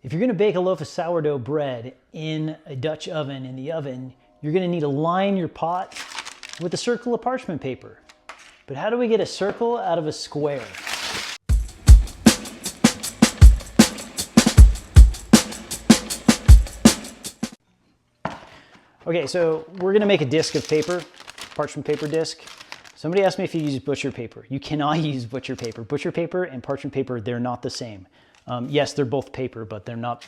If you're going to bake a loaf of sourdough bread in a Dutch oven in the oven, you're going to need to line your pot with a circle of parchment paper. But how do we get a circle out of a square? Okay, so we're going to make a disc of paper, parchment paper disc. Somebody asked me if you use butcher paper. You cannot use butcher paper. Butcher paper and parchment paper, they're not the same. Yes, they're both paper, but they're not.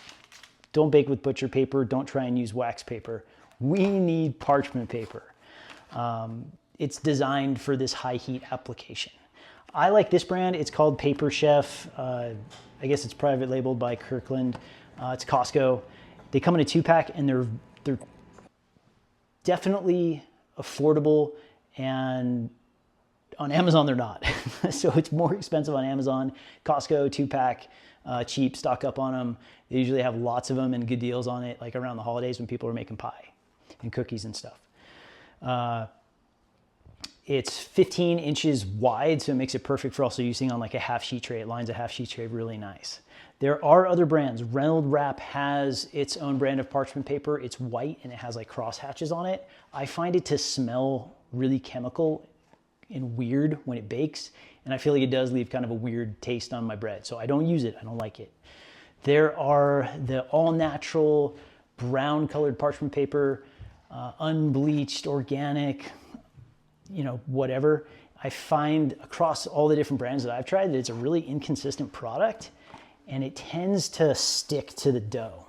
Don't bake with butcher paper. Don't try and use wax paper. We need parchment paper. It's designed for this high heat application. I like this brand. It's called Paper Chef. I guess it's private labeled by Kirkland. It's Costco. They come in a 2-pack and they're definitely affordable, and on Amazon they're not. So it's more expensive on Amazon. Costco 2-pack, cheap, stock up on them. They usually have lots of them and good deals on it, like around the holidays when people are making pie and cookies and stuff. It's 15 inches wide, so it makes it perfect for also using on like a half sheet tray. It lines a half sheet tray really nice. There are other brands. Reynolds Wrap has its own brand of parchment paper. It's white and it has like cross hatches on it. I find it to smell really chemical and weird when it bakes, and I feel like it does leave kind of a weird taste on my bread. So I don't use it. I don't like it. There are the all-natural brown colored parchment paper, unbleached, organic, whatever. I find across all the different brands that I've tried that it's a really inconsistent product, and it tends to stick to the dough.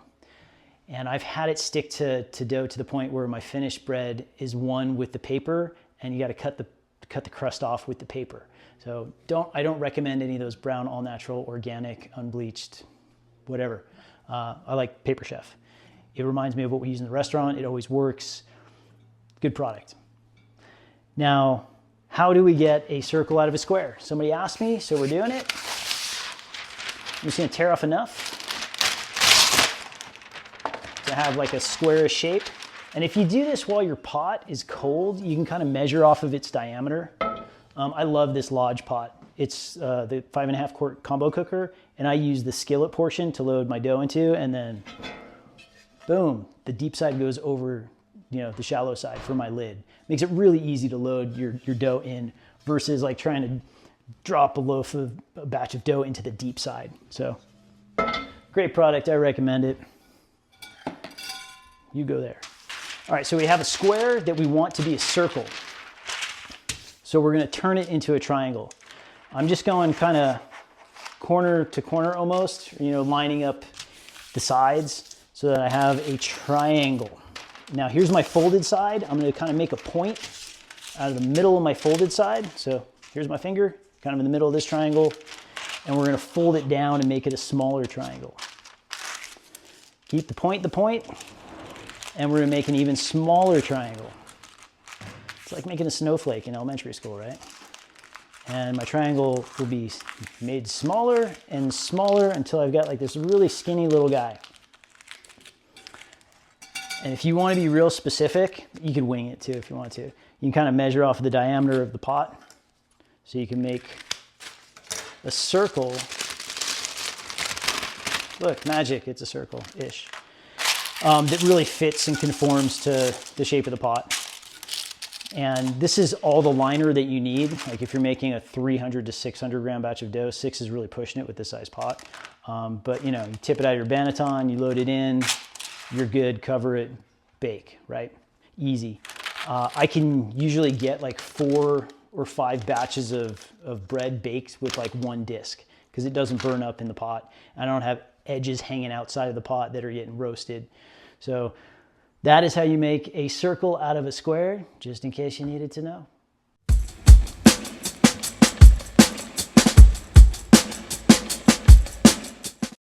And I've had it stick to dough to the point where my finished bread is one with the paper, and you got to cut the crust off with the paper. So I don't recommend any of those brown, all natural, organic, unbleached, whatever. I like Paper Chef. It reminds me of what we use in the restaurant. It always works. Good product. Now, how do we get a circle out of a square? Somebody asked me, so we're doing it. I'm just gonna tear off enough to have like a squarish shape. And if you do this while your pot is cold, you can kind of measure off of its diameter. I love this Lodge pot. It's the 5.5 quart combo cooker, and I use the skillet portion to load my dough into, and then boom, the deep side goes over the shallow side for my lid. Makes it really easy to load your dough in versus like trying to drop a batch of dough into the deep side. So great product, I recommend it. You go there. All right, so we have a square that we want to be a circle. So we're gonna turn it into a triangle. I'm just going kind of corner to corner almost, lining up the sides so that I have a triangle. Now here's my folded side. I'm gonna kind of make a point out of the middle of my folded side. So here's my finger, kind of in the middle of this triangle, and we're gonna fold it down and make it a smaller triangle. Keep the point, and we're gonna make an even smaller triangle. It's like making a snowflake in elementary school, right? And my triangle will be made smaller and smaller until I've got like this really skinny little guy. And if you want to be real specific, you could wing it too if you want to. You can kind of measure off the diameter of the pot. So you can make a circle. Look, magic, it's a circle-ish. That really fits and conforms to the shape of the pot. And this is all the liner that you need. Like if you're making a 300 to 600 gram batch of dough, 6 is really pushing it with this size pot. But you tip it out of your banneton, you load it in, you're good, cover it, bake, right? Easy. I can usually get like 4 or 5 batches of bread baked with like one disc because it doesn't burn up in the pot. I don't have edges hanging outside of the pot that are getting roasted. So that is how you make a circle out of a square, just in case you needed to know.